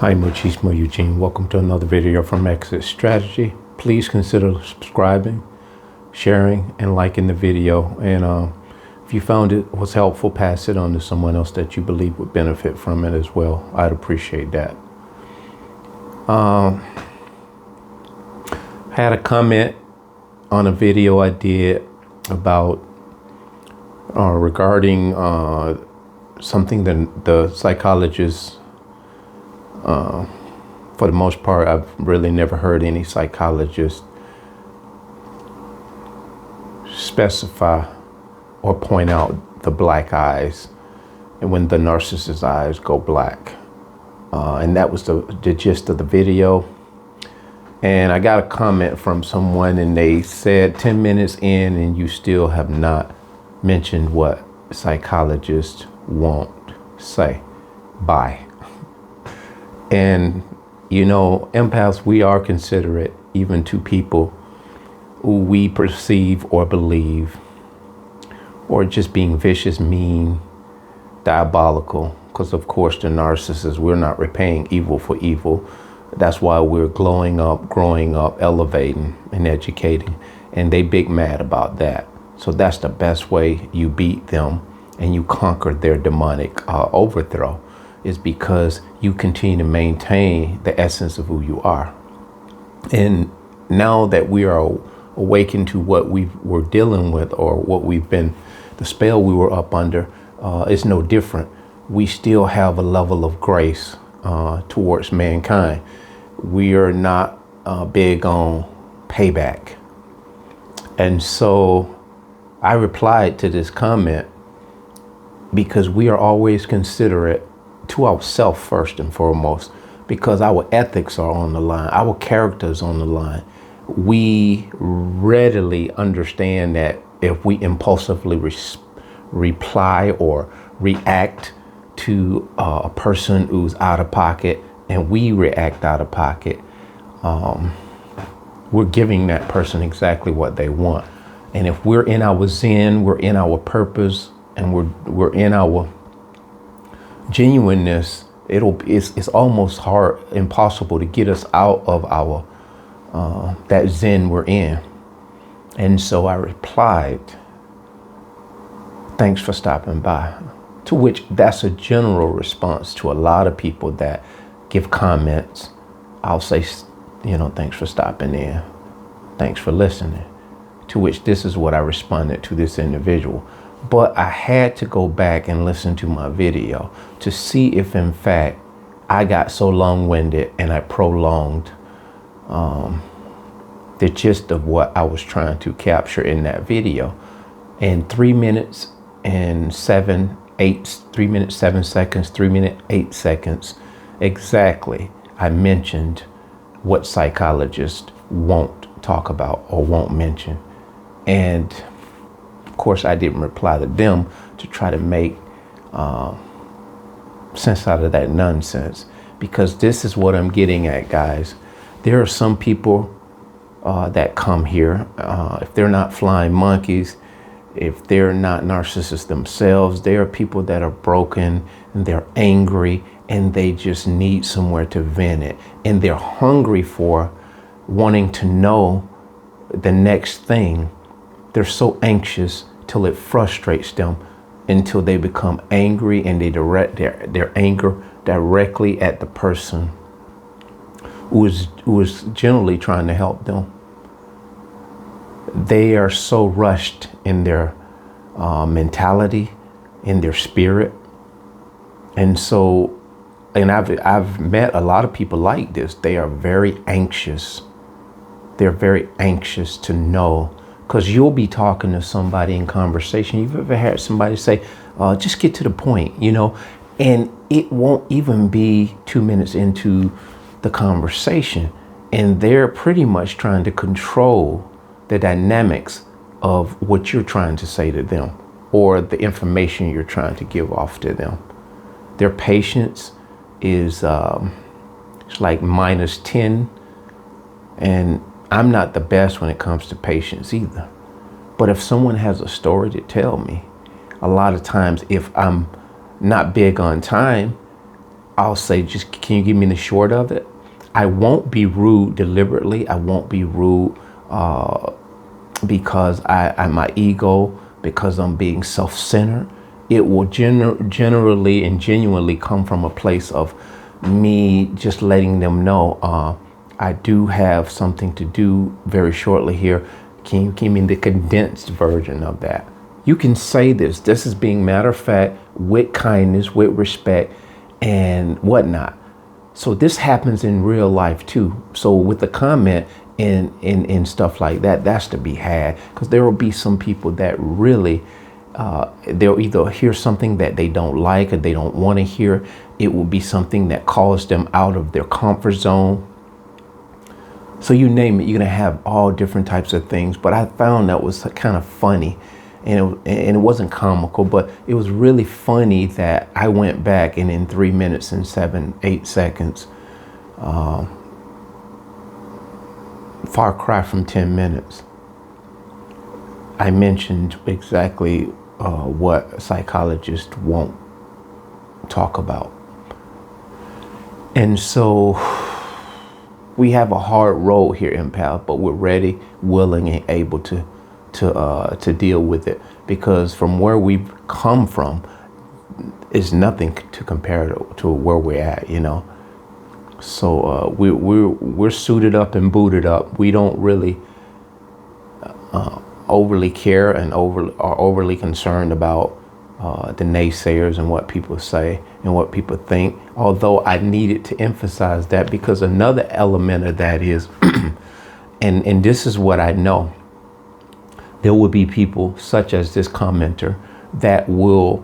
Hi, Muchismo Eugene. Welcome to another video from Exit Strategy. Please consider subscribing, sharing, and liking the video. And if you found it was helpful, pass it on to someone else that you believe would benefit from it as well. I'd appreciate that. I had a comment on a video I did about regarding something that the psychologists, for the most part, I've really never heard any psychologist specify or point out the black eyes and when the narcissist's eyes go black. And that was the gist of the video. And I got a comment from someone and they said 10 minutes in and you still have not mentioned what psychologists won't say. Bye. And, you know, empaths, we are considerate even to people who we perceive or believe or just being vicious, mean, diabolical. Because, of course, the narcissists, we're not repaying evil for evil. That's why we're growing up, elevating and educating. And they big mad about that. So that's the best way you beat them and you conquer their demonic overthrow, is because you continue to maintain the essence of who you are. And now that we are awakened to what we were dealing with, or what we've been, the spell we were up under, is no different. We still have a level of grace towards mankind. We are not big on payback. And so I replied to this comment because we are always considerate to ourselves first and foremost, because our ethics are on the line, our characters on the line. We readily understand that if we impulsively reply or react to a person who's out of pocket, and we react out of pocket, we're giving that person exactly what they want. And if we're in our zen, we're in our purpose, and we're in our genuineness, it's almost impossible to get us out of our that zen we're in. And so I replied, "Thanks for stopping by." To which that's a general response to a lot of people that give comments. I'll say, you know, "Thanks for stopping in. Thanks for listening." To which this is what I responded to this individual. But I had to go back and listen to my video to see if, in fact, I got so long-winded and I prolonged the gist of what I was trying to capture in that video. In 3 minutes and 7 seconds, 3 minutes, 8 seconds, exactly, I mentioned what psychologists won't talk about or won't mention. And of course, I didn't reply to them to try to make sense out of that nonsense, because this is what I'm getting at, guys. There are some people that come here, if they're not flying monkeys, if they're not narcissists themselves, they are people that are broken and they're angry and they just need somewhere to vent it. And they're hungry for wanting to know the next thing. They're so anxious till it frustrates them, until they become angry and they direct their anger directly at the person who is generally trying to help them. They are so rushed in their mentality, in their spirit. And so, and I've met a lot of people like this. They are very anxious. They're very anxious to know. Because you'll be talking to somebody in conversation. You've ever had somebody say, just get to the point, you know, and it won't even be 2 minutes into the conversation. And they're pretty much trying to control the dynamics of what you're trying to say to them, or the information you're trying to give off to them. Their patience is it's like -10. And I'm not the best when it comes to patience either. But if someone has a story to tell me, a lot of times if I'm not big on time, I'll say, just can you give me the short of it? I won't be rude deliberately. I won't be rude because I'm my ego, because I'm being self-centered. It will generally and genuinely come from a place of me just letting them know I do have something to do very shortly here. Can you give me the condensed version of that? You can say this. This is being matter of fact, with kindness, with respect, and whatnot. So this happens in real life too. So with the comment in stuff like that, that's to be had, because there will be some people that really they'll either hear something that they don't like or they don't want to hear. It will be something that calls them out of their comfort zone. So you name it, you're gonna have all different types of things. But I found that was kind of funny, and it wasn't comical, but it was really funny that I went back and in 3 minutes and 7-8 seconds, far cry from 10 minutes, I mentioned exactly what psychologists won't talk about. And so we have a hard road here, Empath, but we're ready, willing, and able to deal with it, because from where we've come from is nothing to compare to where we're at, you know. So we're suited up and booted up. We don't really overly care and are overly concerned about the naysayers and what people say and what people think. Although I needed to emphasize that, because another element of that is, and this is what I know, there will be people such as this commenter that will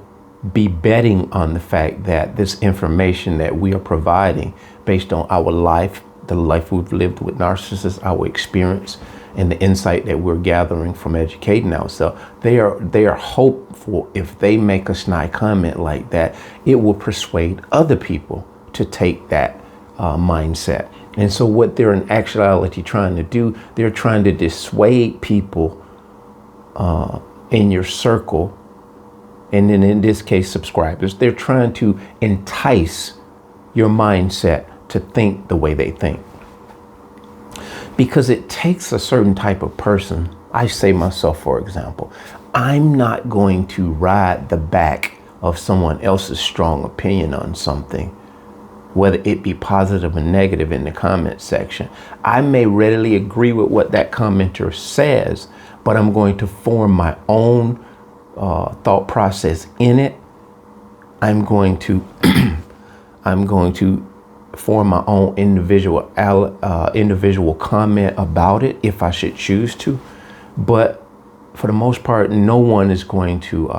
be betting on the fact that this information that we are providing based on our life, the life we've lived with narcissists, our experience, and the insight that we're gathering from educating ourselves, they are hopeful if they make a snide comment like that, it will persuade other people to take that mindset. And so what they're in actuality trying to do, they're trying to dissuade people in your circle, and then in this case subscribers. They're trying to entice your mindset to think the way they think, because it takes a certain type of person. I say myself, for example, I'm not going to ride the back of someone else's strong opinion on something, whether it be positive or negative, in the comment section. I may readily agree with what that commenter says, but I'm going to form my own thought process in it. I'm going to form my own individual comment about it if I should choose to. But for the most part, no one is going to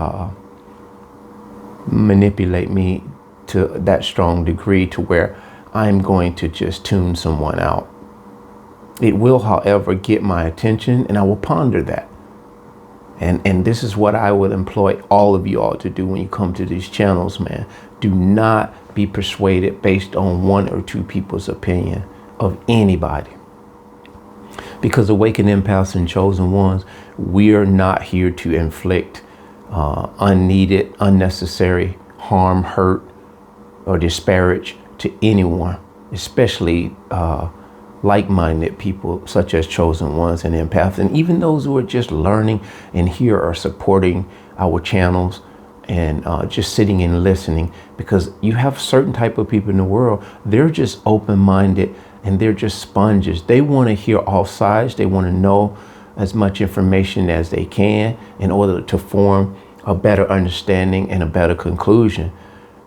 manipulate me to that strong degree to where I'm going to just tune someone out. It will, however, get my attention, and I will ponder that. And this is what I would employ all of you all to do when you come to these channels, man. Do not be persuaded based on one or two people's opinion of anybody. Because awakened empaths and chosen ones, we are not here to inflict unneeded, unnecessary harm, hurt, or disparage to anyone, especially like-minded people such as chosen ones and empaths, and even those who are just learning and here are supporting our channels and just sitting and listening, because you have certain type of people in the world, they're just open-minded and they're just sponges. They want to hear all sides. They want to know as much information as they can in order to form a better understanding and a better conclusion,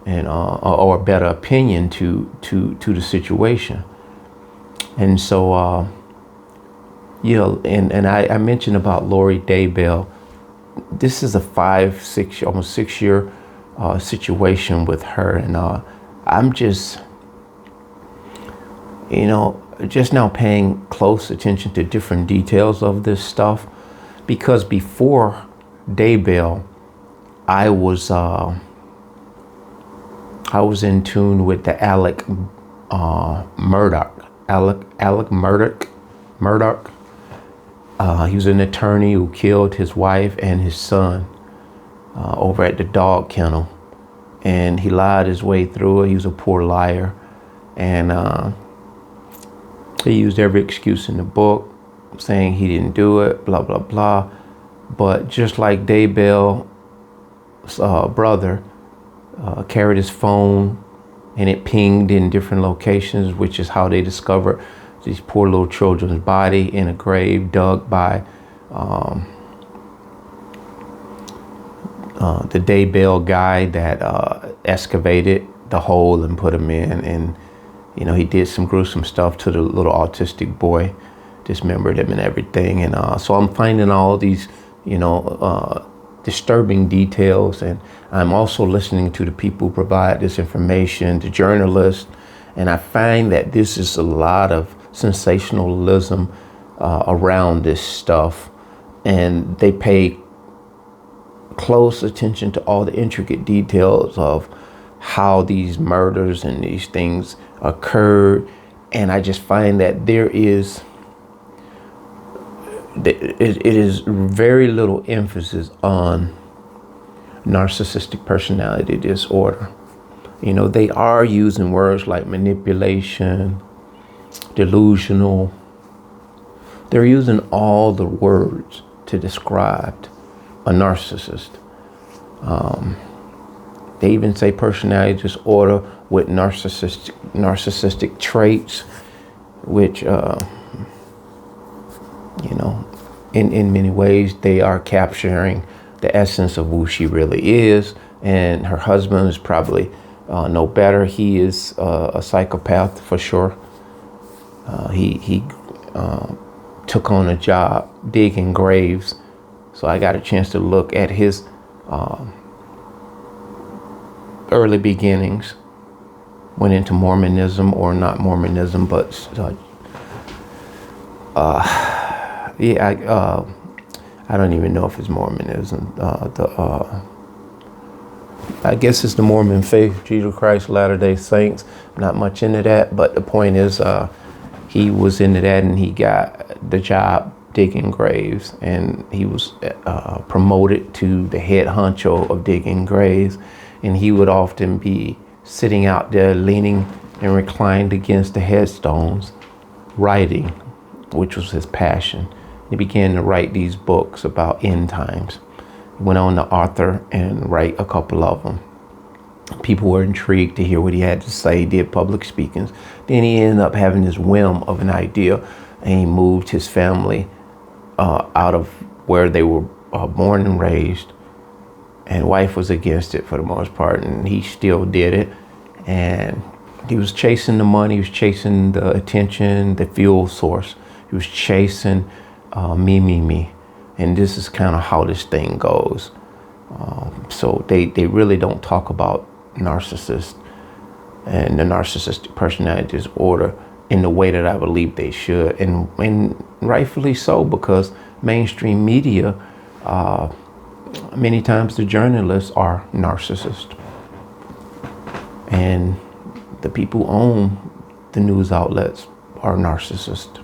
and or a better opinion to the situation. And so, yeah, and I mentioned about Lori Daybell. This is a 5-6, almost 6-year situation with her, and I'm just, you know, just now paying close attention to different details of this stuff, because before Daybell, I was in tune with the Alec Murdaugh. Alec Murdaugh. He was an attorney who killed his wife and his son over at the dog kennel. and he lied his way through it. He was a poor liar, and he used every excuse in the book, saying he didn't do it, blah, blah, blah. But just like Daybell's brother carried his phone and it pinged in different locations, which is how they discovered these poor little children's body in a grave dug by the Daybell guy that excavated the hole and put him in. And, you know, he did some gruesome stuff to the little autistic boy, dismembered him and everything. And so I'm finding all these, you know, disturbing details. And I'm also listening to the people who provide this information, the journalists. And I find that this is a lot of sensationalism around this stuff. And they pay close attention to all the intricate details of how these murders and these things occurred. And I just find that it is very little emphasis on narcissistic personality disorder. You know, they are using words like manipulation, delusional. They're using all the words to describe a narcissist. They even say personality disorder with narcissistic traits, which, you know, in many ways, they are capturing the essence of who she really is. And her husband is probably no better. He is a psychopath for sure. He took on a job digging graves. So I got a chance to look at his early beginnings. Went into Mormonism, or not Mormonism, but I don't even know if it's Mormonism. I guess it's the Mormon faith, Jesus Christ, Latter-day Saints. Not much into that, but the point is, he was into that, and he got the job digging graves, and he was promoted to the head honcho of digging graves. And he would often be sitting out there leaning and reclined against the headstones, writing, which was his passion. He began to write these books about end times. He went on to author and write a couple of them. People were intrigued to hear what he had to say. He did public speakings. Then he ended up having this whim of an idea, and he moved his family out of where they were born and raised. And wife was against it for the most part, and he still did it. And he was chasing the money, he was chasing the attention, the fuel source. He was chasing me. And this is kind of how this thing goes. So they really don't talk about narcissists and the narcissistic personality disorder in the way that I believe they should. And rightfully so, because mainstream media, many times the journalists are narcissists, and the people who own the news outlets are narcissists.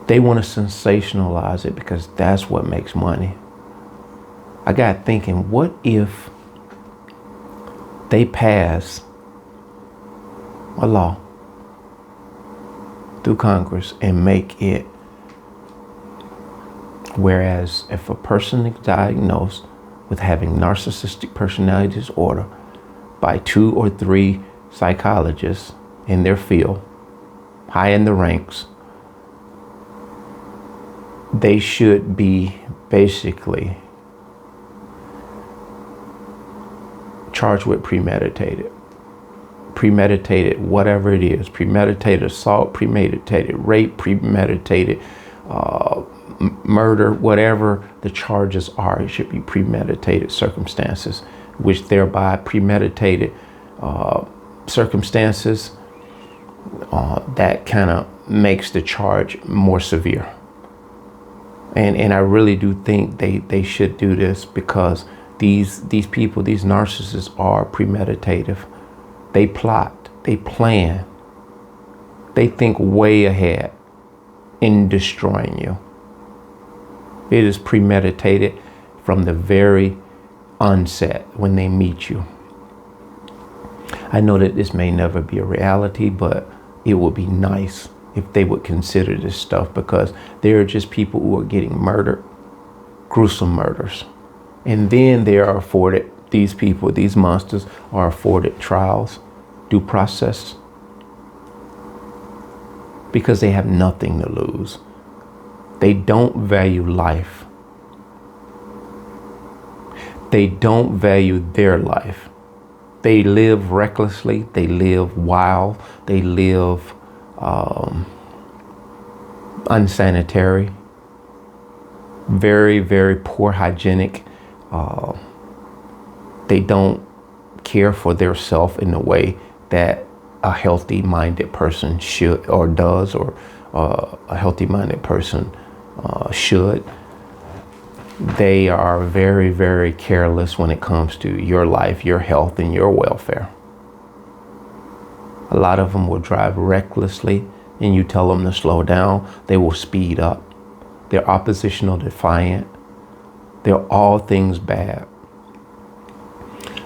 They want to sensationalize it because that's what makes money. I got thinking, what if they pass a law through Congress and make it whereas if a person is diagnosed with having narcissistic personality disorder by 2 or 3 psychologists in their field, high in the ranks, they should be basically charged with premeditated, whatever it is, premeditated assault, premeditated rape, premeditated murder, whatever the charges are, it should be premeditated circumstances, which thereby premeditated circumstances that kind of makes the charge more severe. And I really do think they should do this, because these people, these narcissists, are premeditative. They plot, they plan, they think way ahead in destroying you. It is premeditated from the very onset when they meet you. I know that this may never be a reality, but it would be nice if they would consider this stuff, because there are just people who are getting murdered, gruesome murders. And then they are afforded, these people, these monsters are afforded trials, due process, because they have nothing to lose. They don't value life. They don't value their life. They live recklessly. They live wild. They live unsanitary. Very, very poor hygienic. They don't care for their self in the way that a healthy-minded person should or does, or a healthy-minded person should. They are very, very careless when it comes to your life, your health, and your welfare. A lot of them will drive recklessly, and you tell them to slow down, they will speed up. They're oppositional, defiant. They're all things bad.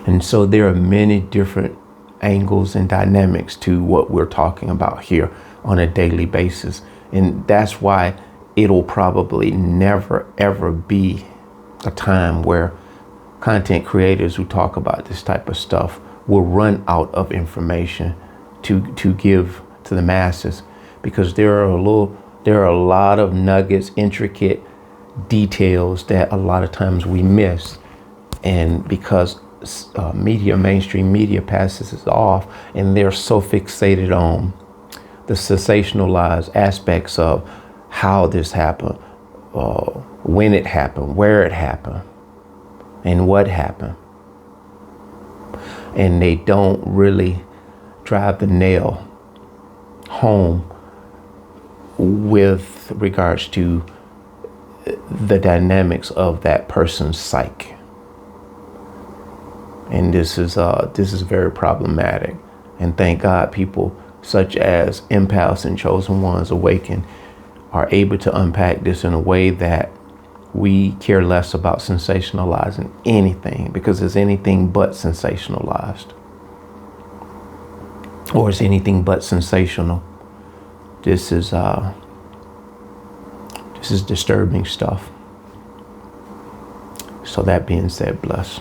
And so there are many different angles and dynamics to what we're talking about here on a daily basis. And that's why it'll probably never, ever be a time where content creators who talk about this type of stuff will run out of information to give to the masses, because there are a lot of nuggets, intricate details that a lot of times we miss. And because mainstream media passes it off, and they're so fixated on the sensationalized aspects of how this happened, when it happened, where it happened, and what happened. And they don't really drive the nail home with regards to the dynamics of that person's psyche. And this is very problematic. And thank God people such as Empaths and Chosen Ones Awaken are able to unpack this in a way that we care less about sensationalizing anything, because it's anything but sensationalized, or it's anything but sensational. This is disturbing stuff. So that being said, bless.